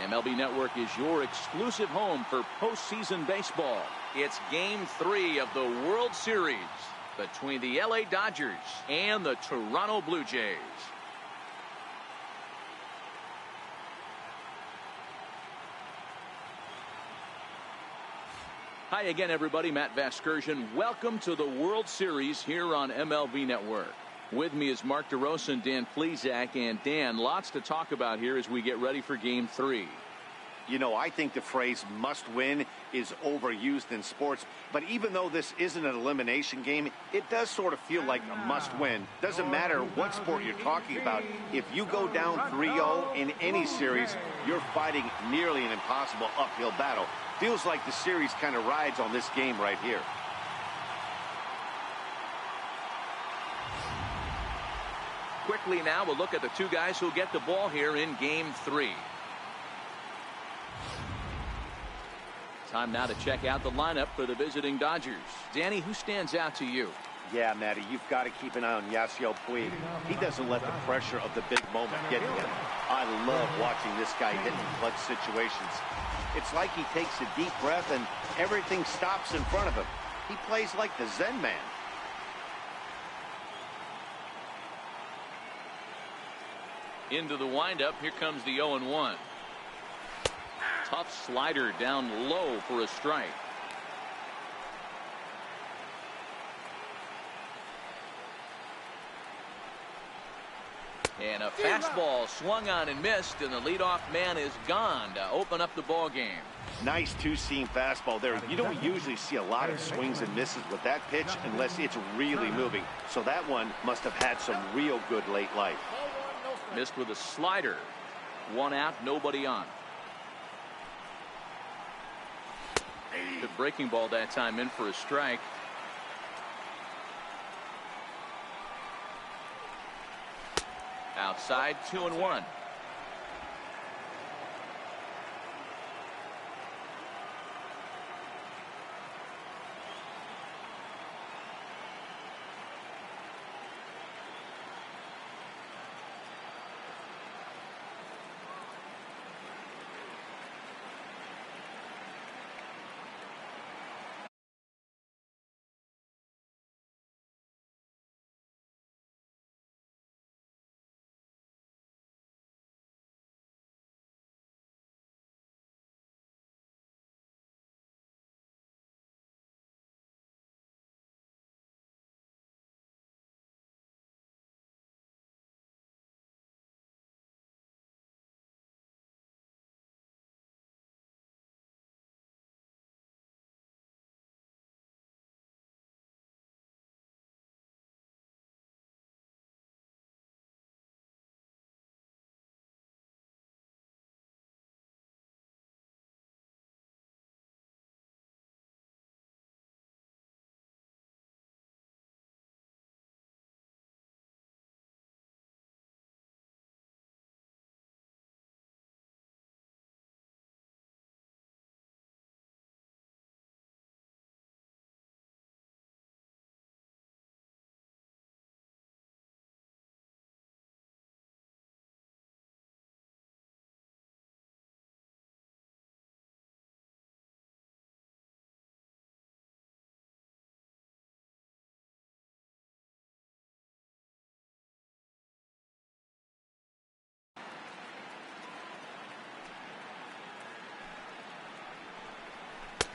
MLB Network is your exclusive home for postseason baseball. It's Game 3 of the World Series between the LA Dodgers and the Toronto Blue Jays. Hi again, everybody. Matt Vasgersian. Welcome to the World Series here on MLB Network. With me is Mark DeRosa and Dan Plesac. And Dan, lots to talk about here as we get ready for Game 3. You know, I think the phrase must win is overused in sports. But even though this isn't an elimination game, it does sort of feel like a must win. Doesn't matter what sport you're talking about. If you go down 3-0 in any series, you're fighting nearly an impossible uphill battle. Feels like the series kind of rides on this game right here. Quickly now, we'll look at the two guys who'll get the ball here in Game 3. Time now to check out the lineup for the visiting Dodgers. Danny, who stands out to you? Yeah, Matty, you've got to keep an eye on Yasiel Puig. He doesn't let the pressure of the big moment get to him. I love watching this guy hit in clutch situations. It's like he takes a deep breath and everything stops in front of him. He plays like the Zen man. Into the windup. Here comes the 0-1. Tough slider down low for a strike. And a fastball swung on and missed, and the leadoff man is gone to open up the ball game. Nice two-seam fastball there. You don't usually see a lot of swings and misses with that pitch unless it's really moving. So that one must have had some real good late life. Missed with a slider. One out, nobody on. The breaking ball that time in for a strike. Outside, 2-1.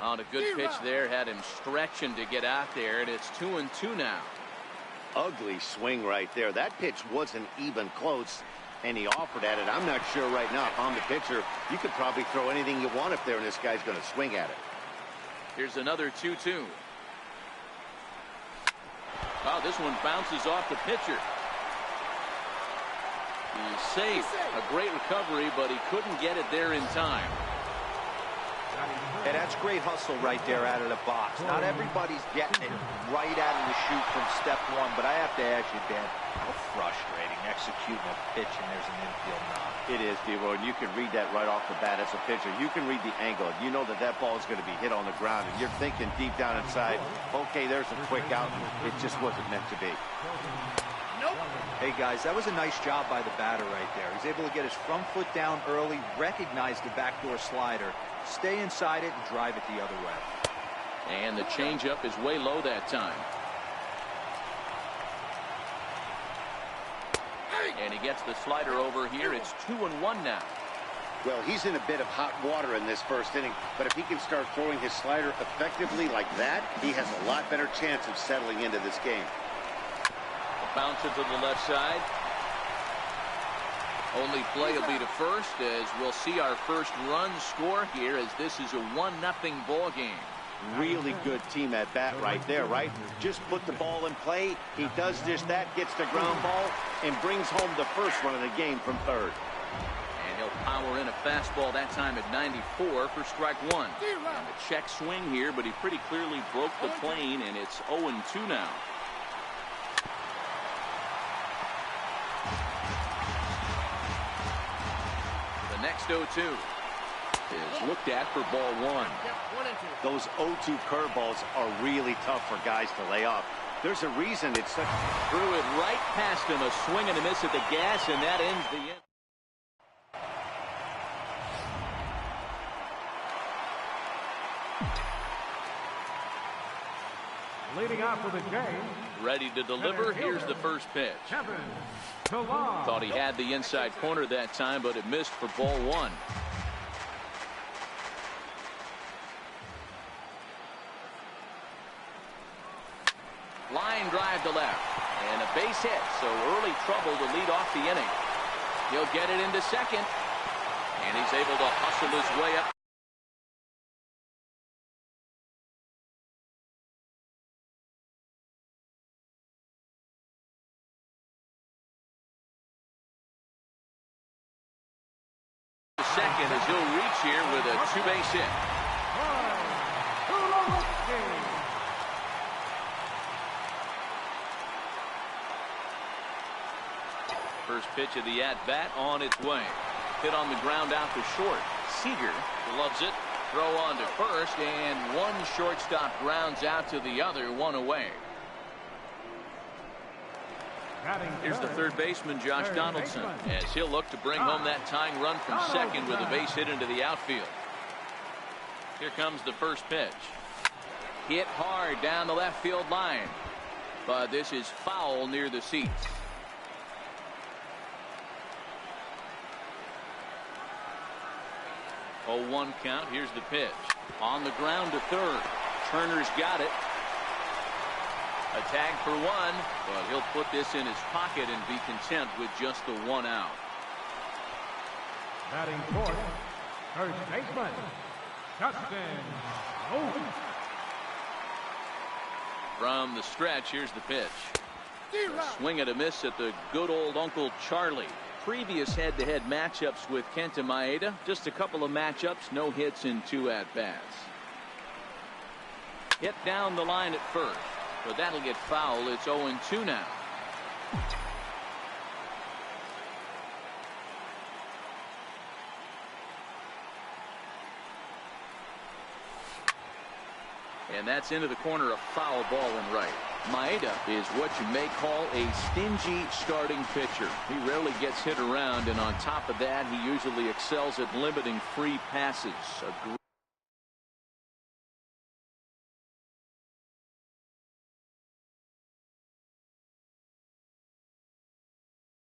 On a good pitch there, had him stretching to get out there, and it's 2-2 now. Ugly swing right there. That pitch wasn't even close, and he offered at it. I'm not sure right now if I'm the pitcher. You could probably throw anything you want up there, and this guy's going to swing at it. Here's another 2-2. Oh, this one bounces off the pitcher. He's safe. A great recovery, but he couldn't get it there in time. And that's great hustle right there out of the box. Not everybody's getting it right out of the chute from step one, but I have to ask you, Dan, how frustrating executing a pitch and there's an infield knock. It is, D-Roy, and you can read that right off the bat as a pitcher. You can read the angle. You know that that ball is going to be hit on the ground, and you're thinking deep down inside, okay, there's a quick out. It just wasn't meant to be. Nope. Hey, guys, that was a nice job by the batter right there. He's able to get his front foot down early, recognize the backdoor slider, stay inside it, and drive it the other way. And the changeup is way low that time. And he gets the slider over here. It's 2-1 now. Well, he's in a bit of hot water in this first inning, but if he can start throwing his slider effectively like that, he has a lot better chance of settling into this game. Bounce it to the left side. Only play will be to first, as we'll see our first run score here, as this is a 1-0 ball game. Really good team at bat right there, right? Just put the ball in play. He does just that, gets the ground ball, and brings home the first run of the game from third. And he'll power in a fastball that time at 94 for strike one. And a check swing here, but he pretty clearly broke the plane, and it's 0-2 now. The next 0-2 is looked at for ball one. Those 0-2 curveballs are really tough for guys to lay off. There's a reason it's such. Threw it right past him, a swing and a miss at the gas, and that ends the inning. Leading off for the game. Ready to deliver. Here's the first pitch. Thought he had the inside corner that time, but it missed for ball one. Line drive to left, and a base hit, so early trouble to lead off the inning. He'll get it into second, and he's able to hustle his way up. Second as he'll reach here with a two-base hit. First pitch of the at-bat on its way. Hit on the ground out to short. Seager loves it. Throw on to first, and one shortstop grounds out to the other, one away. Here's the third baseman, Josh Donaldson, as he'll look to bring home that tying run from second with a base hit into the outfield. Here comes the first pitch. Hit hard down the left field line, but this is foul near the seats. 0-1 count. Here's the pitch. On the ground to third. Turner's got it. A tag for one, but he'll put this in his pocket and be content with just the one out. Batting fourth, first baseman, Justin Owen. From the stretch, here's the pitch. A swing and a miss at the good old Uncle Charlie. Previous head-to-head matchups with Kenta Maeda, just a couple of matchups, no hits in 2 at-bats. Hit down the line at first. But that'll get foul. It's 0-2 now. And that's into the corner, a foul ball and right. Maeda is what you may call a stingy starting pitcher. He rarely gets hit around, and on top of that, he usually excels at limiting free passes. A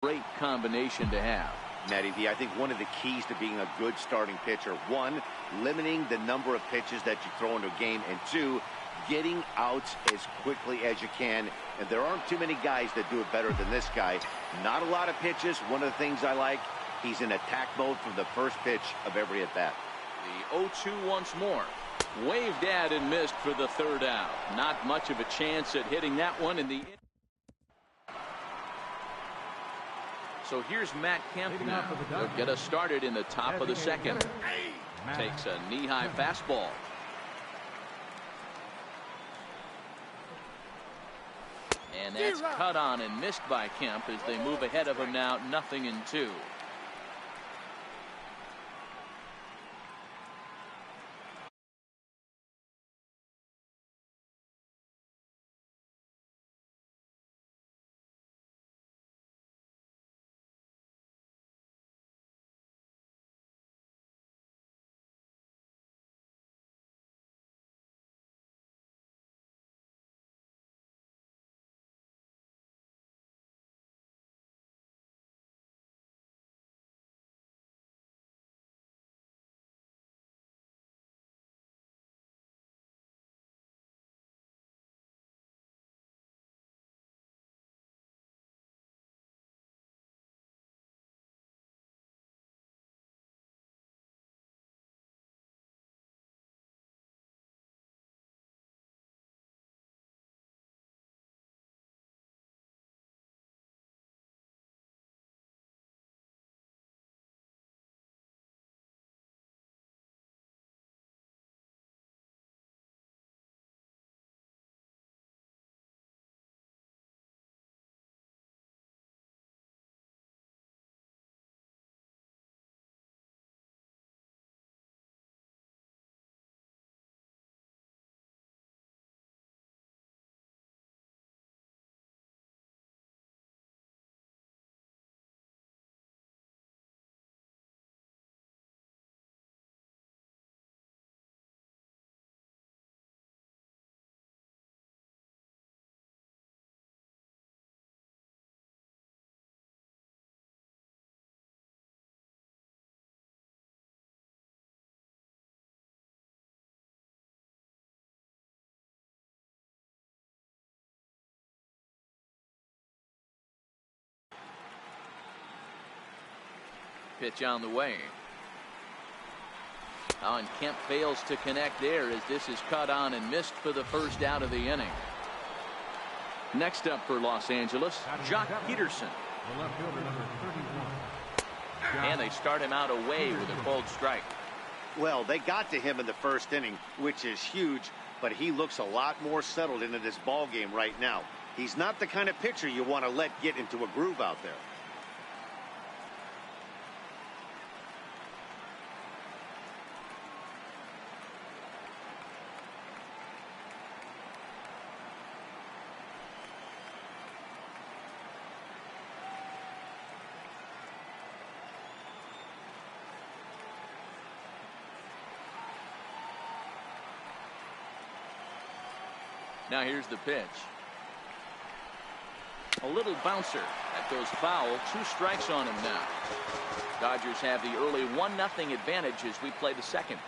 great combination to have. Matty V, I think one of the keys to being a good starting pitcher, one, limiting the number of pitches that you throw into a game, and two, getting outs as quickly as you can. And there aren't too many guys that do it better than this guy. Not a lot of pitches. One of the things I like, he's in attack mode from the first pitch of every at bat. The 0-2 once more. Waved at and missed for the third out. Not much of a chance at hitting that one in the. So here's Matt Kemp now. He'll get us started in the top of the second. Takes a knee-high fastball. And that's cut on and missed by Kemp as they move ahead of him now, 0-2. Pitch on the way. Oh, and Kemp fails to connect there as this is cut on and missed for the first out of the inning. Next up for Los Angeles, Jock Peterson. The left fielder, number 31. And they start him out away with a cold strike. Well, they got to him in the first inning, which is huge, but he looks a lot more settled into this ball game right now. He's not the kind of pitcher you want to let get into a groove out there. Now here's the pitch. A little bouncer. That goes foul. 2 strikes on him now. Dodgers have the early 1-0 advantage as we play the second.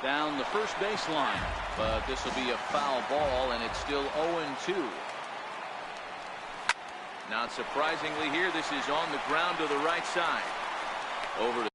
Down the first baseline, but this will be a foul ball, and it's still 0-2. Not surprisingly here, this is on the ground to the right side. Over to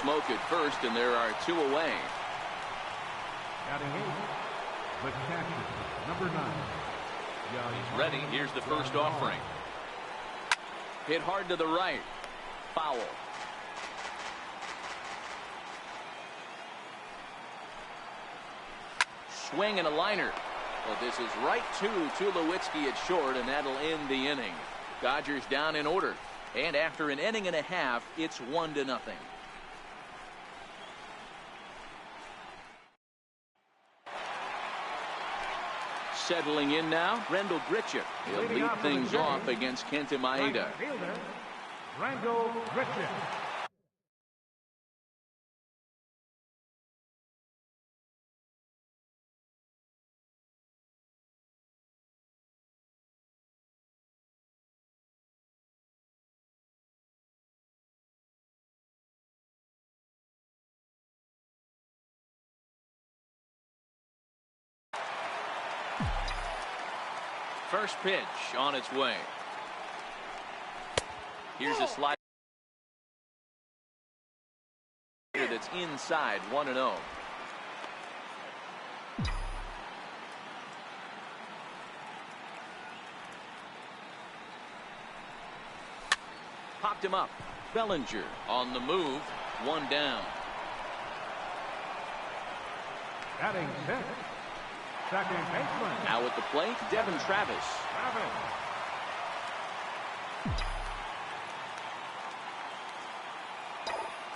smoke at first, and there are 2 away. Batting 8, the catcher, number 9. He's ready. Here's the first offering. Hit hard to the right. Foul. Swing and a liner. Well, this is right to Tulowitzki at short, and that'll end the inning. Dodgers down in order. And after an inning and a half, it's 1-0. Settling in now, Randall Grichuk. He'll lead things off against Kenta Maeda. Randall Grichuk. First pitch on its way. Here's a slider that's inside, 1-0. Popped him up. Bellinger on the move. 1 down. Batting 6, second baseman. Now at the plate, Devin Travis.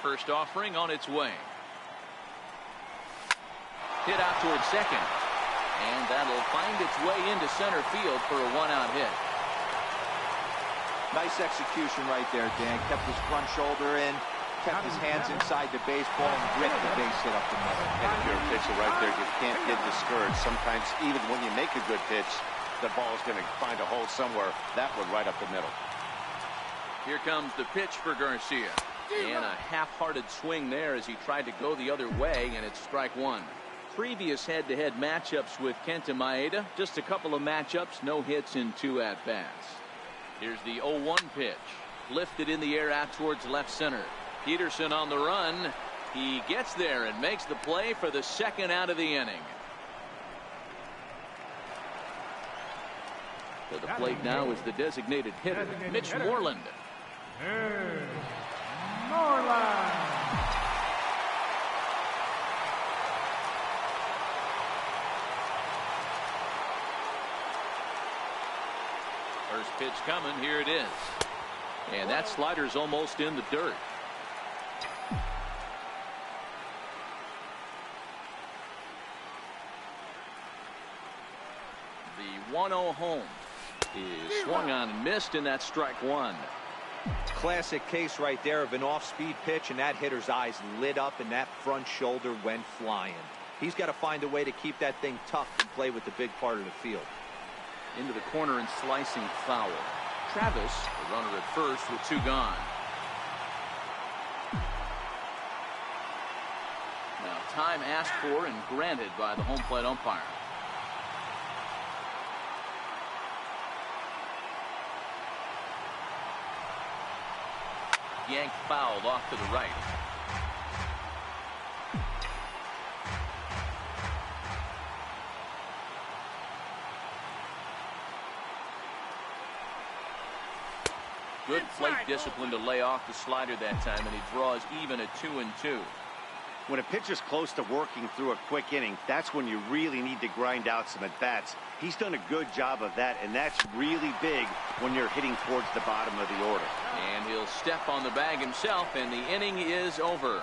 First offering on its way. Hit out towards second. And that'll find its way into center field for a 1-out hit. Nice execution right there, Dan. Kept his front shoulder in, kept his hands inside the baseball, and ripped the base hit up the middle. And if you're a pitcher right there, you can't get discouraged. Sometimes, even when you make a good pitch, the ball's going to find a hole somewhere. That one right up the middle. Here comes the pitch for Garcia. And a half-hearted swing there as he tried to go the other way, and it's strike 1. Previous head-to-head matchups with Kenta Maeda, just a couple of matchups, no hits in 2 at-bats. Here's the 0-1 pitch. Lifted in the air out towards left center. Peterson on the run. He gets there and makes the play for the 2nd out of the inning. To the plate now is the designated hitter, Mitch Moreland. Here's Moreland. First pitch coming. Here it is. And that slider's almost in the dirt. The 1-0 home is swung on and missed, and that's strike 1. Classic case right there of an off-speed pitch, and that hitter's eyes lit up and that front shoulder went flying. He's got to find a way to keep that thing tough and play with the big part of the field. Into the corner and slicing foul. Travis, the runner at first with 2 gone. Now time asked for and granted by the home plate umpire. Yanked fouled off to the right. Good plate discipline to lay off the slider that time, and he draws even at 2-2. When a pitcher's close to working through a quick inning, that's when you really need to grind out some at-bats. He's done a good job of that, and that's really big when you're hitting towards the bottom of the order. And he'll step on the bag himself, and the inning is over.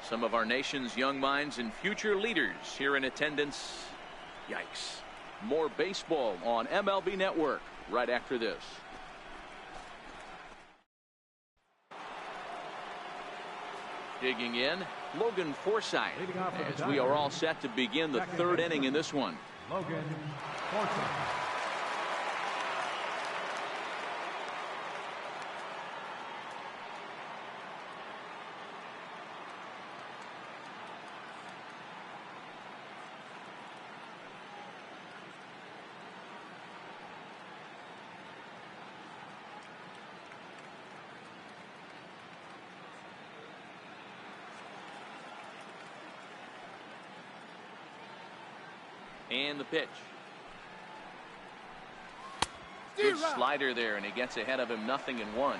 Some of our nation's young minds and future leaders here in attendance. Yikes. More baseball on MLB Network right after this. Digging in, Logan Forsythe, as we are all set to begin the 3rd inning in this one. Logan Forsythe. And the pitch. Good slider there, and he gets ahead of him 0-1.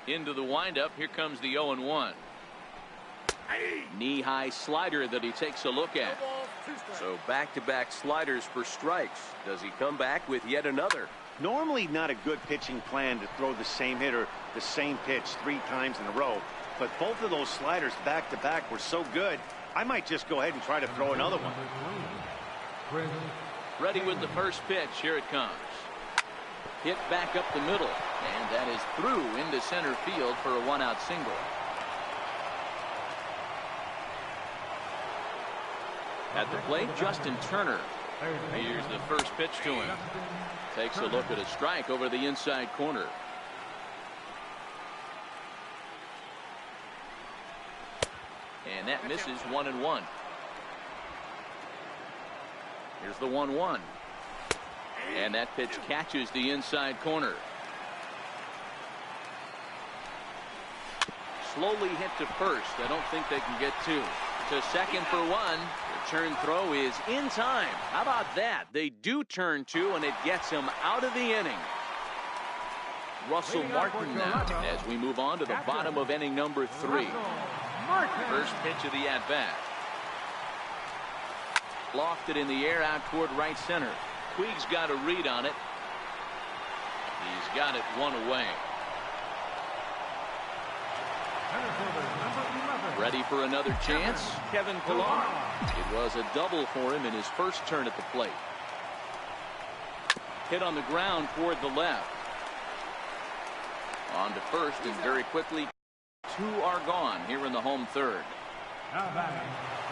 Into the windup. Here comes the 0-1. Knee-high slider that he takes a look at. So back-to-back sliders for strikes. Does he come back with yet another? Normally not a good pitching plan to throw the same hitter the same pitch 3 times in a row, but both of those sliders back-to-back were so good, I might just go ahead and try to throw another one. Ready with the first pitch. Here it comes. Hit back up the middle, and that is through into center field for a 1-out single. At the plate, Justin Turner. Here's the first pitch to him. Takes a look at a strike over the inside corner. And that misses 1-1. Here's the 1-1. And that pitch catches the inside corner. Slowly hit to first. I don't think they can get 2. To second for 1. The turn throw is in time. How about that? They do turn 2, and it gets him out of the inning. Russell Martin now as we move on to the bottom of inning number 3. First pitch of the at-bat. Lofted in the air out toward right center. Puig's got a read on it. He's got it 1 away. Ready for another chance? Kevin Pillar. It was a double for him in his first turn at the plate. Hit on the ground toward the left. On to first, and very quickly 2 are gone here in the home third.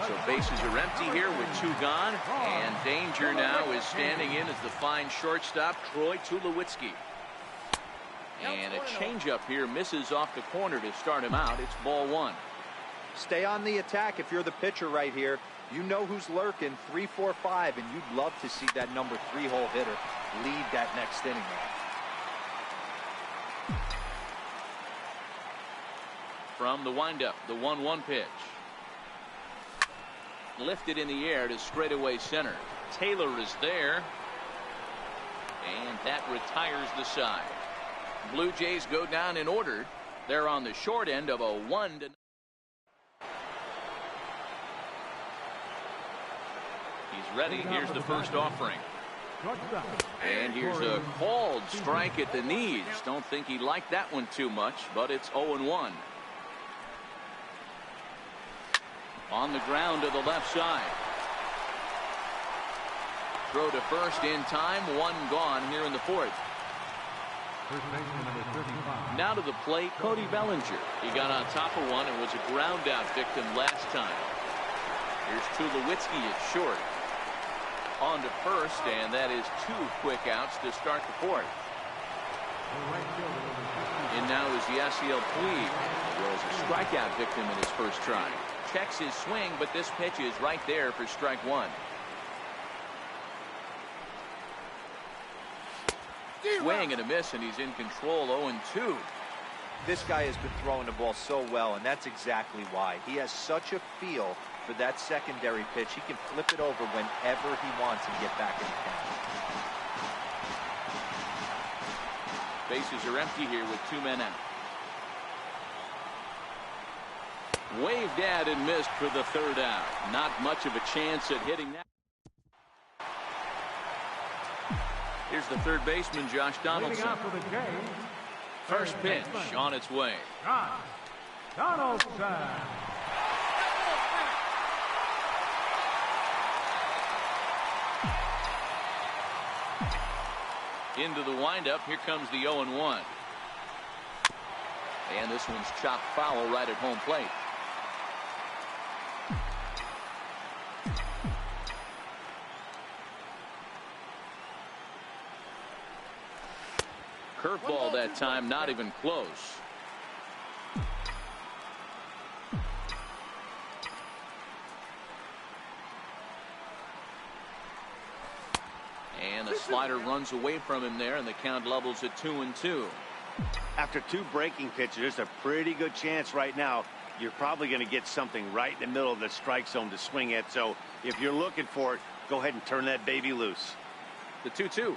So bases are empty here with 2 gone, and danger now is standing in as the fine shortstop Troy Tulowitzki. And a changeup here misses off the corner to start him out. It's ball 1. Stay on the attack if you're the pitcher right here. You know who's lurking, 3, 4, 5, and you'd love to see that number 3-hole hitter lead that next inning. From the windup, the 1-1 pitch. Lifted in the air to straightaway center. Taylor is there. And that retires the side. Blue Jays go down in order. They're on the short end of a 1-0. He's ready. Here's the first offering. And here's a called strike at the knees. Don't think he liked that one too much, but it's 0-1. On the ground to the left side. Throw to first in time. 1 gone here in the 4th. Now to the plate, Cody Bellinger. He got on top of one and was a ground out victim last time. Here's Tulowitzki at short. On to first, and that is 2 quick outs to start the 4th. And now is Yasiel Puig, who was a strikeout victim in his first try. Checks his swing, but this pitch is right there for strike 1. Swing and a miss, and he's in control. 0-2. This guy has been throwing the ball so well, and that's exactly why. He has such a feel for that secondary pitch. He can flip it over whenever he wants and get back in the count. Bases are empty here with 2 men out. Waved at and missed for the 3rd out. Not much of a chance at hitting that. Here's the third baseman, Josh Donaldson. First pitch on its way. Donaldson. Into the windup. Here comes the 0-1. And this one's chopped foul right at home plate. Curveball that time, not even close. And the slider runs away from him there, and the count levels at 2-2. After 2 breaking pitches, there's a pretty good chance right now you're probably going to get something right in the middle of the strike zone to swing at. So if you're looking for it, go ahead and turn that baby loose. The 2-2.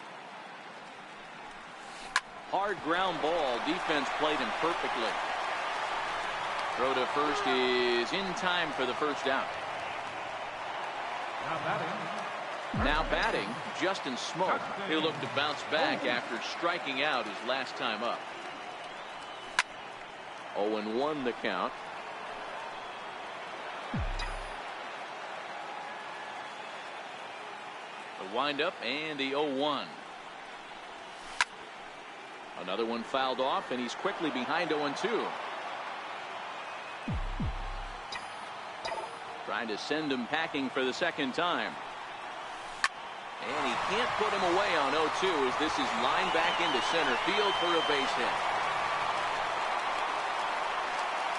Hard ground ball. Defense played him perfectly. Throw to first is in time for the first out. Now batting, Justin Smoke. He'll look to bounce back after striking out his last time up. 0-1 the count. The windup and the 0-1. Another one fouled off, and he's quickly behind 0-2. Trying to send him packing for the second time. And he can't put him away on 0-2 as this is lined back into center field for a base hit.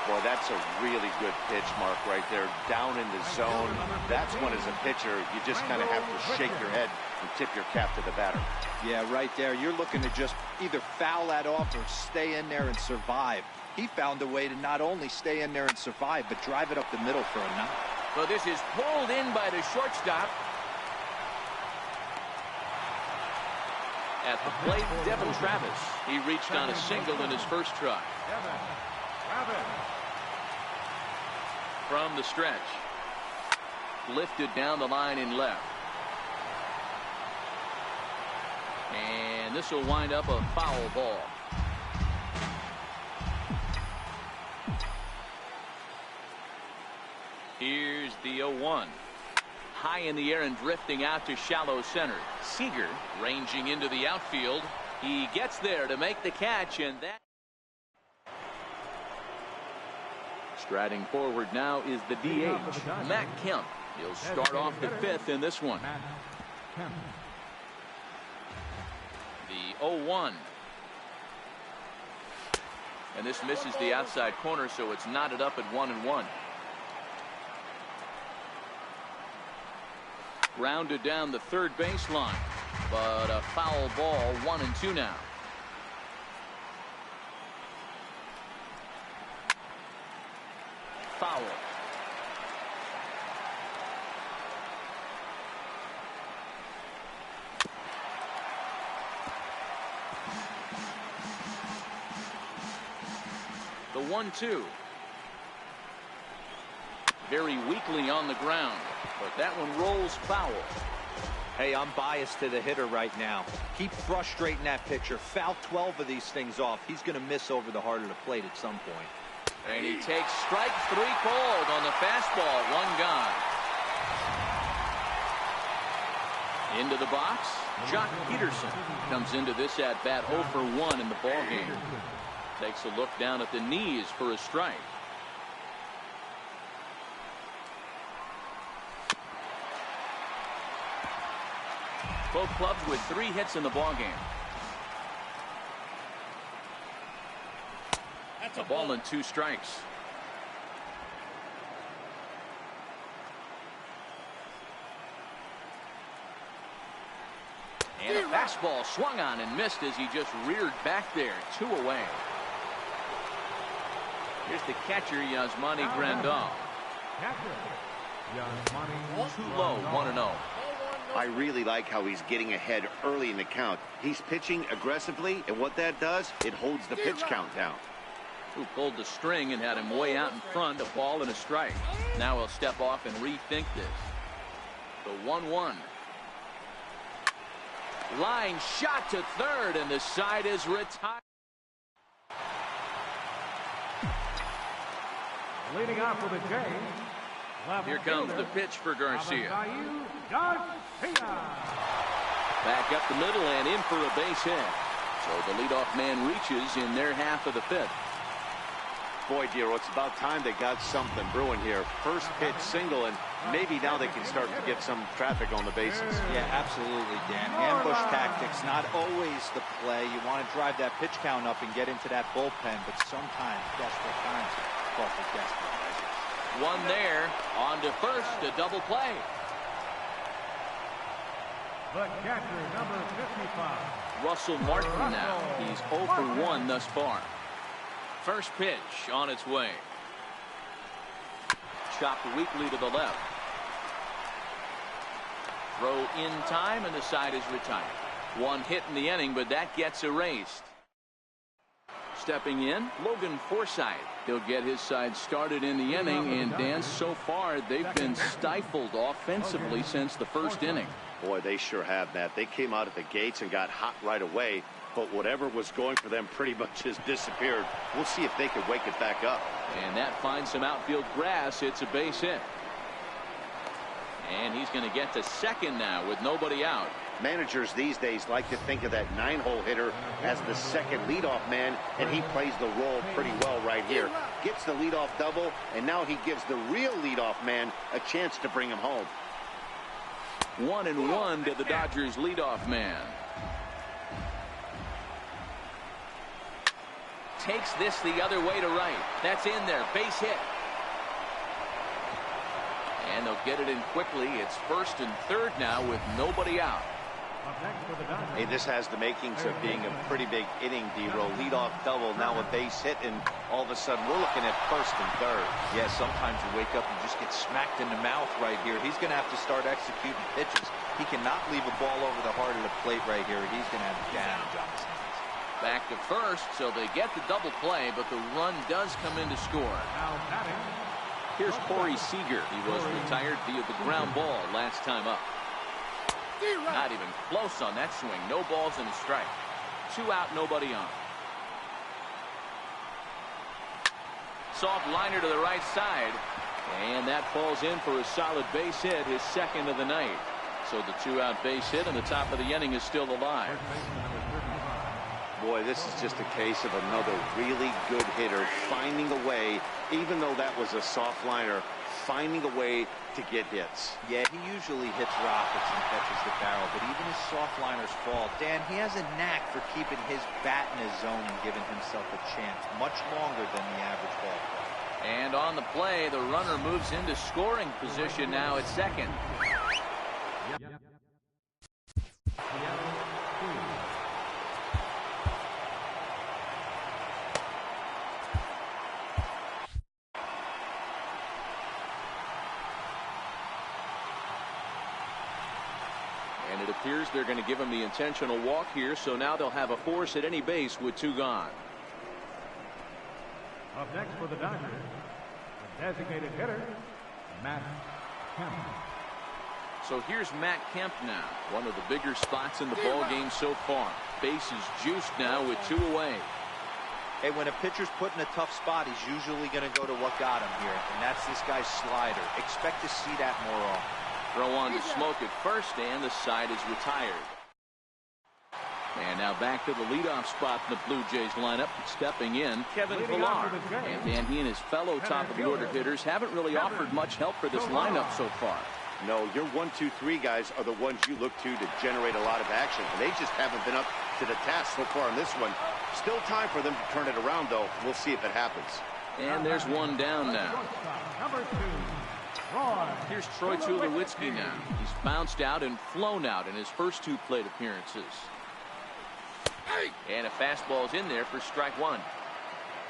Boy, that's a really good pitch, Mark, right there. Down in the zone. That's when, as a pitcher, you just kind of have to shake your head and tip your cap to the batter. Yeah, right there. You're looking to just either foul that off or stay in there and survive. He found a way to not only stay in there and survive, but drive it up the middle for a knock. So this is pulled in by the shortstop. At the plate, Devin Travis. He reached on a single in his first try. From the stretch. Lifted down the line in left. And this will wind up a foul ball. Here's the 0-1. High in the air and drifting out to shallow center. Seager ranging into the outfield. He gets there to make the catch, and that. Striding forward now is the DH, Matt Kemp. He'll start off the 5th in this one. The 0-1. And this misses the outside corner, so it's knotted up at 1-1. Rounded down the third baseline, but a foul ball. 1-2 now. Foul. The 1-2. Very weakly on the ground, but that one rolls foul. Hey, I'm biased to the hitter right now. Keep frustrating that pitcher. Foul 12 of these things off. He's going to miss over the heart of the plate at some point. And he takes strike 3 called on the fastball. 1 gone. Into the box, Jock Peterson comes into this at bat 0 for 1 in the ballgame. Takes a look down at the knees for a strike. Both clubs with 3 hits in the ballgame. A ball and 2 strikes. And a fastball swung on and missed as he just reared back there. 2 away. Here's the catcher, Yasmani Grandal. Too low, 1-0. I really like how he's getting ahead early in the count. He's pitching aggressively, and what that does, it holds the pitch count down. Who pulled the string and had him way out in front, a ball and a strike. Now he'll step off and rethink this. The 1-1. Line shot to third, and the side is retired. Leading off for the Jays. Here comes the pitch for Garcia. Back up the middle and in for a base hit. So the leadoff man reaches in their half of the 5th. Boy, Dero, it's about time they got something brewing here. First pitch single, and maybe now they can start to get some traffic on the bases. Yeah, absolutely, Dan. Ambush tactics, not always the play. You want to drive that pitch count up and get into that bullpen, but sometimes desperate times call for desperate measures. One there, on to first, a double play. The catcher, number 55. Russell Martin now. He's 0 for 1 thus far. First pitch on its way. Chopped weakly to the left. Throw in time, and the side is retired. One hit in the inning, but that gets erased. Stepping in, Logan Forsythe. He'll get his side started in the inning, and Dan, so far they've been stifled offensively since the first inning. Boy, they sure have, Matt. They came out at the gates and got hot right away, but whatever was going for them pretty much has disappeared. We'll see if they can wake it back up. And that finds some outfield grass. It's a base hit. And he's going to get to second now with nobody out. Managers these days like to think of that 9-hole hitter as the second leadoff man, and he plays the role pretty well right here. Gets the leadoff double, and now he gives the real leadoff man a chance to bring him home. 1-1 to the Dodgers leadoff man. Takes this the other way to right. That's in there. Base hit. And they'll get it in quickly. It's first and third now with nobody out. Hey, this has the makings of being a pretty big inning, D-Row. Leadoff double, now a base hit, and all of a sudden we're looking at first and third. Yeah, sometimes you wake up and just get smacked in the mouth right here. He's going to have to start executing pitches. He cannot leave a ball over the heart of the plate right here. He's going to have damage on his hands. Back to first, so they get the double play, but the run does come in to score. Here's Corey Seager. He was retired via the ground ball last time up. Not even close on that swing. No balls and a strike. 2 out, nobody on. Soft liner to the right side, and that falls in for a solid base hit, his second of the night. So the 2-out base hit, and the top of the inning is still alive. Boy, this is just a case of another really good hitter finding a way, even though that was a soft liner, finding a way to get hits. Yeah, he usually hits rockets and catches the barrel, but even his soft liners fall. Dan, he has a knack for keeping his bat in his zone and giving himself a chance much longer than the average ball player. And on the play, the runner moves into scoring position now at second. And it appears they're going to give him the intentional walk here, so now they'll have a force at any base with 2 gone. Up next for the Dodgers, the designated hitter, Matt Kemp. So here's Matt Kemp now, one of the bigger spots in the ball game so far. Base is juiced now with 2 away. Hey, when a pitcher's put in a tough spot, he's usually going to go to what got him here, and that's this guy's slider. Expect to see that more often. Throw on to Smoke at first, and the side is retired. And now back to the leadoff spot in the Blue Jays lineup. Stepping in, Kevin Pillar. And he and his fellow top-of-the-order hitters haven't really offered much help for this lineup so far. No, your 1, 2, 3 guys are the ones you look to generate a lot of action. They just haven't been up to the task so far in this one. Still time for them to turn it around, though. We'll see if it happens. And there's one down now. Number 2. Here's Troy Tulowitzki now. He's bounced out and flown out in his first 2 plate appearances. And a fastball's in there for strike 1.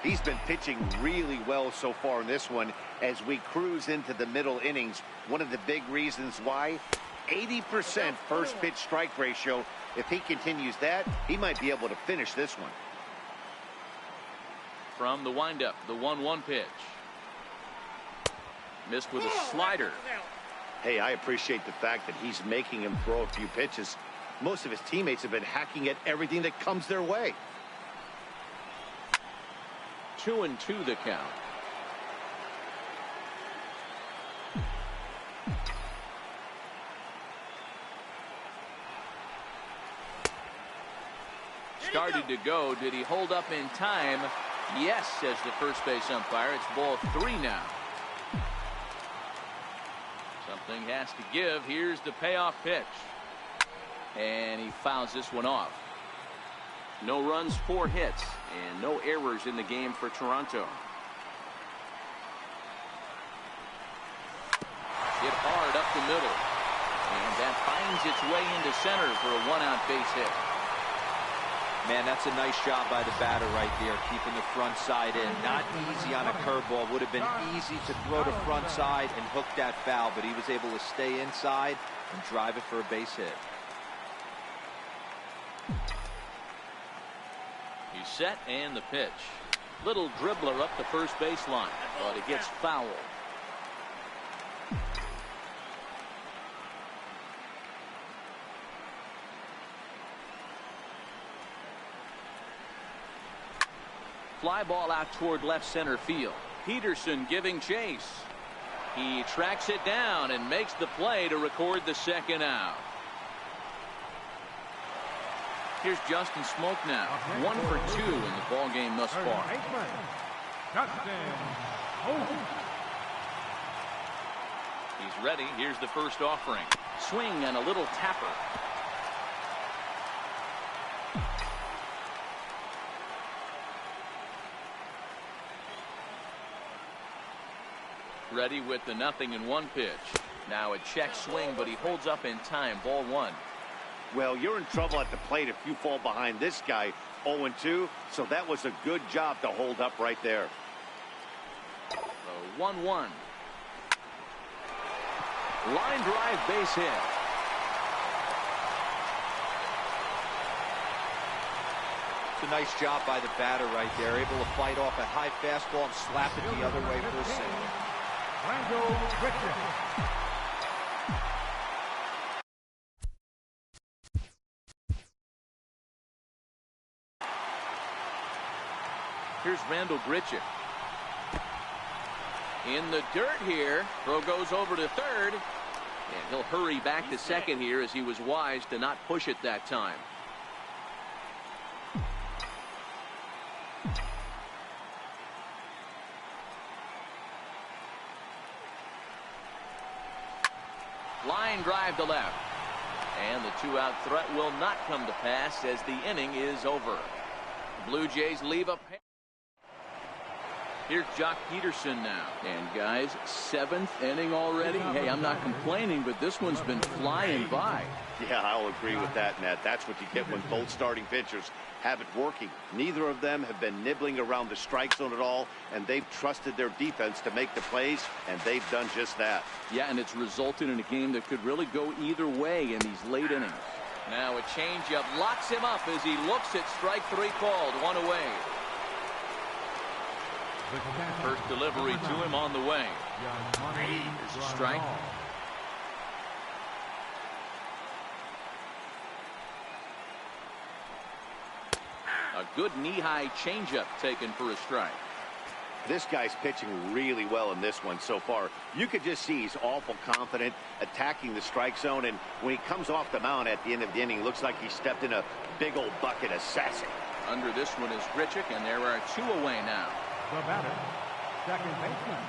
He's been pitching really well so far in this one as we cruise into the middle innings. One of the big reasons why, 80% first pitch strike ratio. If he continues that, he might be able to finish this one. From the windup, the 1-1 pitch. Missed with a slider. Hey, I appreciate the fact that he's making him throw a few pitches. Most of his teammates have been hacking at everything that comes their way. 2-2 the count. Started to go. Did he hold up in time? Yes, says the first base umpire. It's ball 3 now. Something has to give. Here's the payoff pitch. And he fouls this one off. No runs, 4 hits, and no errors in the game for Toronto. Hit hard up the middle. And that finds its way into center for a 1-out base hit. Man, that's a nice job by the batter right there, keeping the front side in. Not easy on a curveball. Would have been easy to throw the front side and hook that foul, but he was able to stay inside and drive it for a base hit. He's set, and the pitch. Little dribbler up the first baseline, but it gets fouled. Fly ball out toward left center field. Peterson giving chase. He tracks it down and makes the play to record the second out. Here's Justin Smoke now. 1 for 2 in the ball game thus far. He's ready. Here's the first offering. Swing and a little tapper. Ready with the 0-1 pitch. Now a check swing, but he holds up in time. Ball 1. Well, you're in trouble at the plate if you fall behind this guy 0-2, so that was a good job to hold up right there. 1-1. Line drive base hit. It's a nice job by the batter right there, able to fight off a high fastball and slap it the other way for a single. Here's Randall Grichuk. In the dirt here. Throw goes over to third. And he'll hurry back to second here as he was wise to not push it that time. Line drive to left. And the 2-out threat will not come to pass as the inning is over. Blue Jays leave a pair. Here's Jock Peterson now. And guys, 7th inning already. Hey, I'm not complaining, but this one's been flying by. Yeah, I'll agree with that, Matt. That's what you get when both starting pitchers have it working. Neither of them have been nibbling around the strike zone at all, and they've trusted their defense to make the plays, and they've done just that. Yeah, and it's resulted in a game that could really go either way in these late innings. Now a changeup locks him up as he looks at strike 3 called. 1 away. First delivery to him on the way. Here's a strike. A good knee-high changeup taken for a strike. This guy's pitching really well in this one so far. You could just see he's awful confident attacking the strike zone, and when he comes off the mound at the end of the inning, looks like he stepped in a big old bucket of sassy. Under this one is Grichuk, and there are 2 away now. The batter, second baseman.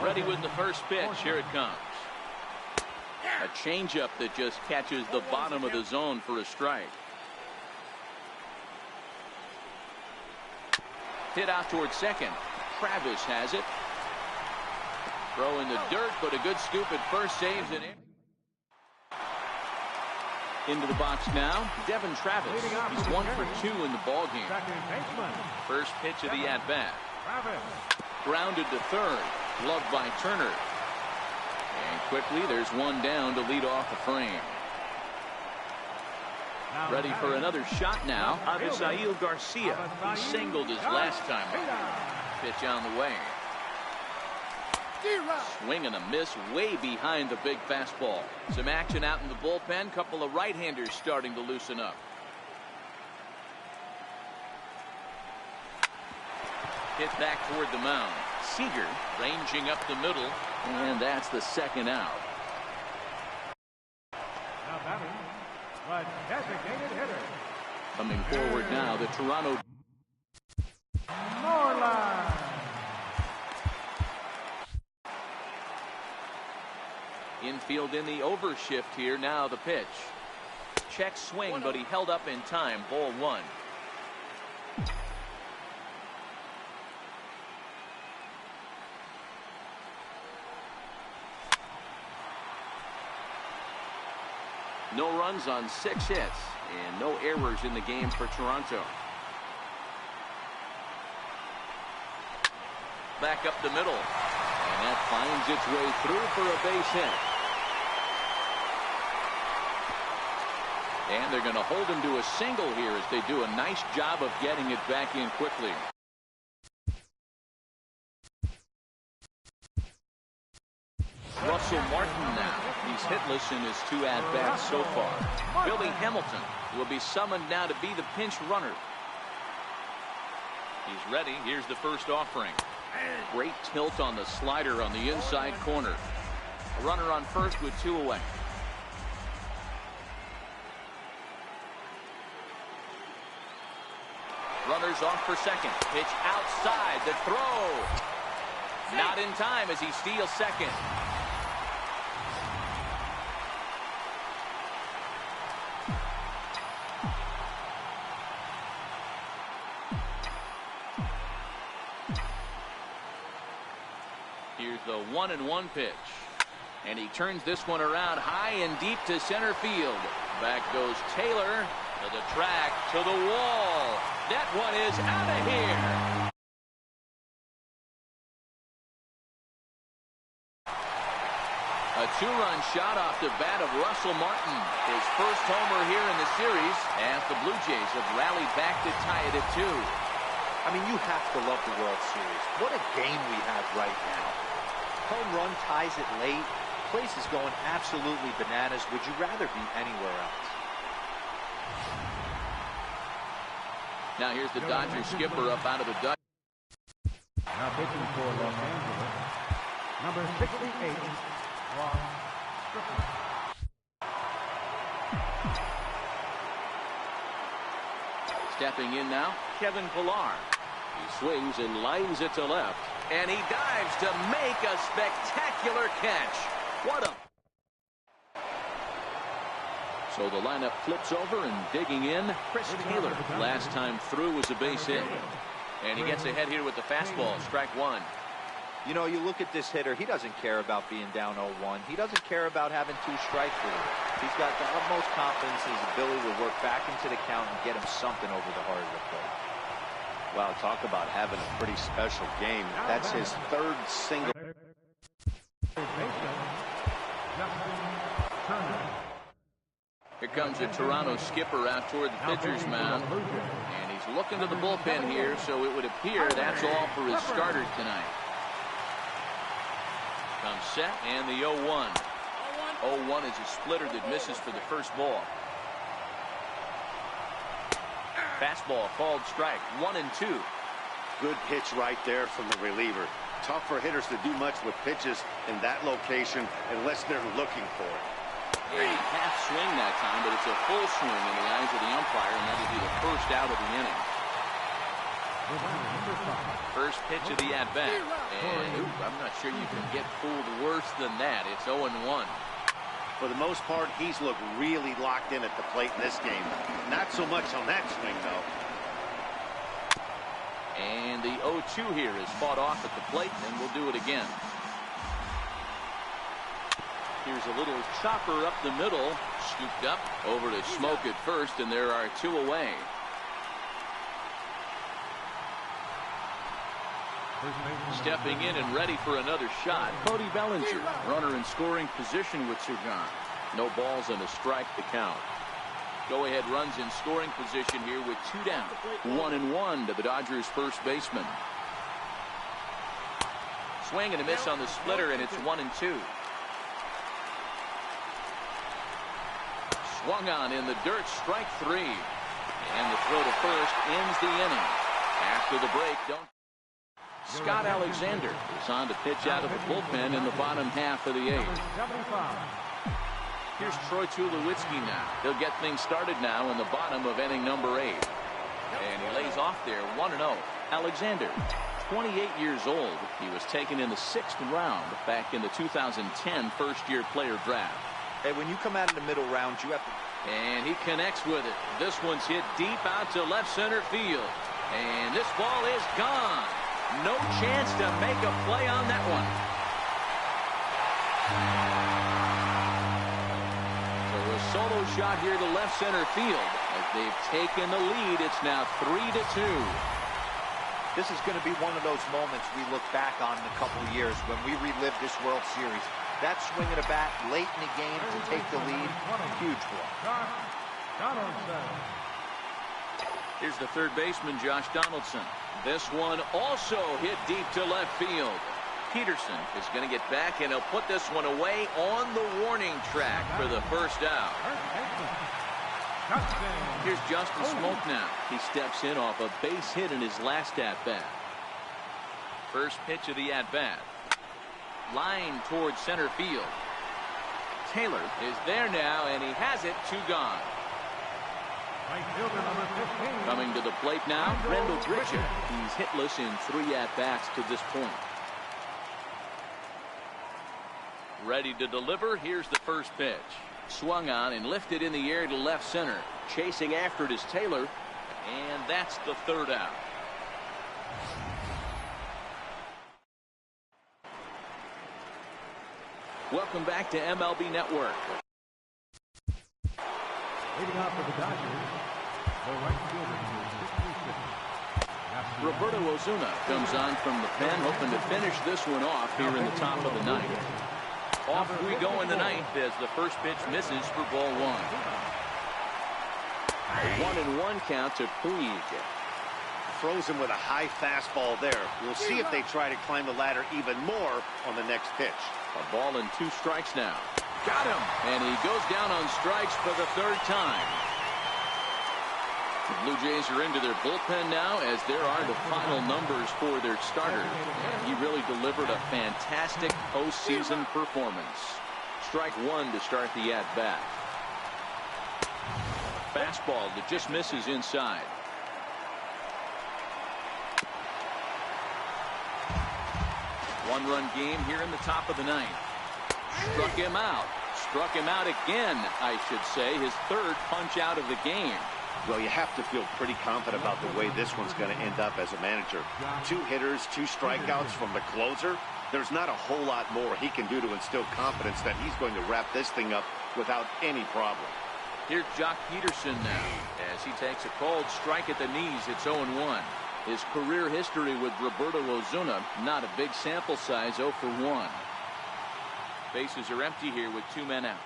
Ready with the first pitch. Here it comes. A changeup that just catches the bottom of the zone for a strike. Hit out towards second. Travis has it. Throw in the dirt, but a good scoop at first saves it in. Into the box now, Devin Travis. He's 1 for 2 in the ball game. First pitch of the at-bat. Grounded to third. Gloved by Turner. And quickly, there's one down to lead off the frame. Ready for another shot now. Avisail Garcia. He singled his last time. Pitch on the way. Swing and a miss way behind the big fastball. Some action out in the bullpen. Couple of right-handers starting to loosen up. Hit back toward the mound. Seager ranging up the middle. And that's the second out. Now batting, the designated hitter. Coming forward now, the Toronto. No. Infield in the overshift here. Now the pitch. Check swing, but he held up in time. Ball 1. No runs on 6 hits and no errors in the game for Toronto. Back up the middle, and that finds its way through for a base hit. And they're going to hold him to a single here as they do a nice job of getting it back in quickly. Russell Martin now. He's hitless in his 2 at-bats so far. Billy Hamilton will be summoned now to be the pinch runner. He's ready. Here's the first offering. Great tilt on the slider on the inside corner. A runner on first with 2 away. Runners off for second. Pitch outside. The throw. Not in time as he steals second. Here's the 1-1 pitch. And he turns this one around high and deep to center field. Back goes Taylor to the track, to the wall. That one is out of here. A 2-run shot off the bat of Russell Martin. His first homer here in the series as the Blue Jays have rallied back to tie it at 2. I mean, you have to love the World Series. What a game we have right now. Home run ties it late. Place is going absolutely bananas. Would you rather be anywhere else? Now here's the Dodgers skipper up out of the dugout. Now pitching for Los Angeles, number 68, Ross Stripling. Stepping in now, Kevin Pillar. He swings and lines it to left. And he dives to make a spectacular catch. What a... So the lineup flips over and digging in, Chris Taylor. Last time through was a base hit. And he gets ahead here with the fastball. Strike 1. You know, you look at this hitter, he doesn't care about being down 0-1. He doesn't care about having 2 strikes with him. He's got the utmost confidence in his ability to work back into the count and get him something over the heart of the plate. Wow, talk about having a pretty special game. That's his 3rd single. Here comes the Toronto skipper out toward the pitcher's mound. And he's looking to the bullpen here, so it would appear that's all for his starters tonight. Comes set, and the 0-1. 0-1 is a splitter that misses for the first ball. Fastball called strike. 1-2. Good pitch right there from the reliever. Tough for hitters to do much with pitches in that location unless they're looking for it. Half swing that time, but it's a full swing in the eyes of the umpire, and that'll be the first out of the inning. First pitch of the at-bat. And I'm not sure you can get fooled worse than that. It's 0-1. For the most part, he's looked really locked in at the plate in this game. Not so much on that swing, though. And the 0-2 here is fought off at the plate, and we'll do it again. Here's a little chopper up the middle. Scooped up over to Smoke at first, and there are 2 away. Stepping in and ready for another shot, Cody Bellinger. Runner in scoring position with 2 gone. No balls and a strike to count. Go-ahead runs in scoring position here with 2 down. 1-1 to the Dodgers' first baseman. Swing and a miss on the splitter, and it's 1-2. Swung on in the dirt, strike 3. And the throw to first ends the inning. After the break, Scott Alexander is on to pitch out of the bullpen in the bottom half of the 8th. Here's Troy Tulowitzki now. He'll get things started now in the bottom of inning number 8. And he lays off there, 1-0. Alexander. 28 years old. He was taken in the 6th round back in the 2010 first-year player draft. Hey, when you come out in the middle rounds, you have to... And he connects with it. This one's hit deep out to left center field. And this ball is gone. No chance to make a play on that one. So a solo shot here to left center field. As they've taken the lead, it's now 3-2. This is going to be one of those moments we look back on in a couple of years when we relive this World Series. That swing of the bat late in the game to take the lead, huge blow. Here's the third baseman, Josh Donaldson. This one also hit deep to left field. Peterson is going to get back, and he'll put this one away on the warning track for the first out. Here's Justin Smoke now. He steps in off a base hit in his last at-bat. First pitch of the at-bat. Line towards center field. Taylor is there now, and he has it. 2 gone. Coming to the plate now, Randall Grichuk. He's hitless in 3 at-bats to this point. Ready to deliver. Here's the first pitch. Swung on and lifted in the air to left center. Chasing after it is Taylor, and that's the 3rd out. Welcome back to MLB Network. Leading off for the Dodgers, the right fielder, Roberto Ozuna comes on from the pen, hoping to finish this one off here in the top of the 9th. Off we go in the 9th as the first pitch misses for ball 1. A 1-1 count to Puig. Throws him with a high fastball there. We'll see if they try to climb the ladder even more on the next pitch. A ball and 2 strikes now. Got him! And he goes down on strikes for the 3rd time. The Blue Jays are into their bullpen now, as there are the final numbers for their starter. And he really delivered a fantastic postseason performance. Strike 1 to start the at-bat. Fastball that just misses inside. One-run game here in the top of the 9th. Struck him out. Struck him out again, I should say. His 3rd punch out of the game. Well, you have to feel pretty confident about the way this one's going to end up as a manager. 2 hitters, 2 strikeouts from the closer. There's not a whole lot more he can do to instill confidence that he's going to wrap this thing up without any problem. Here's Jock Peterson now as he takes a cold strike at the knees. It's 0-1. His career history with Roberto Ozuna, not a big sample size, 0 for 1. Bases are empty here with 2 men out.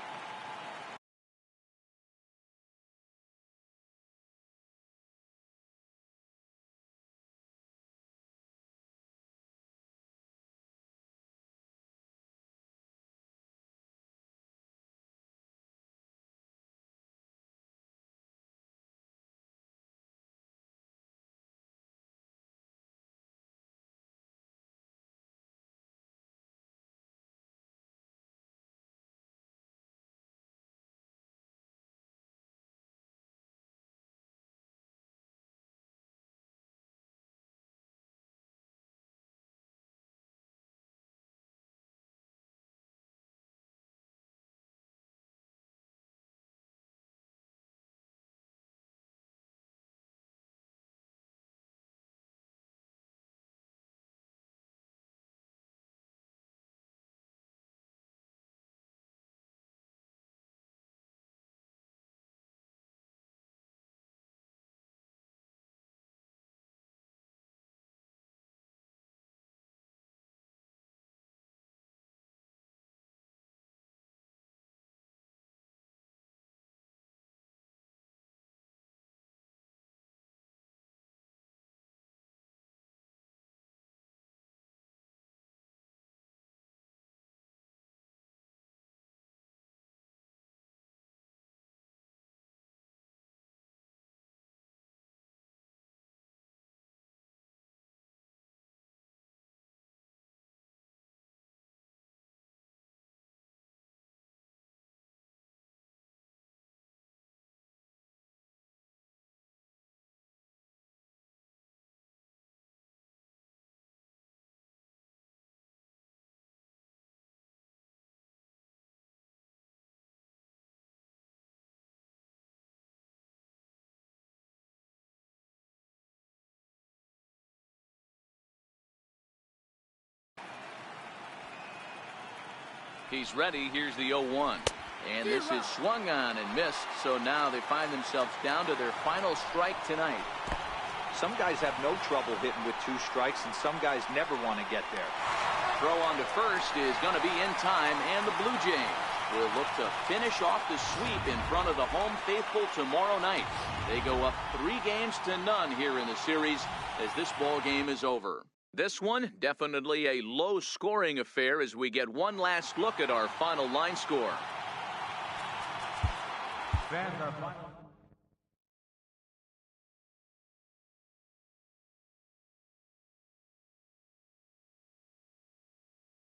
He's ready. Here's the 0-1. And this is swung on and missed. So now they find themselves down to their final strike tonight. Some guys have no trouble hitting with 2 strikes, and some guys never want to get there. Throw on to first is going to be in time, and the Blue Jays will look to finish off the sweep in front of the home faithful tomorrow night. They go up 3-0 here in the series as this ball game is over. This one, definitely a low-scoring affair as we get one last look at our final line score. Fans, our final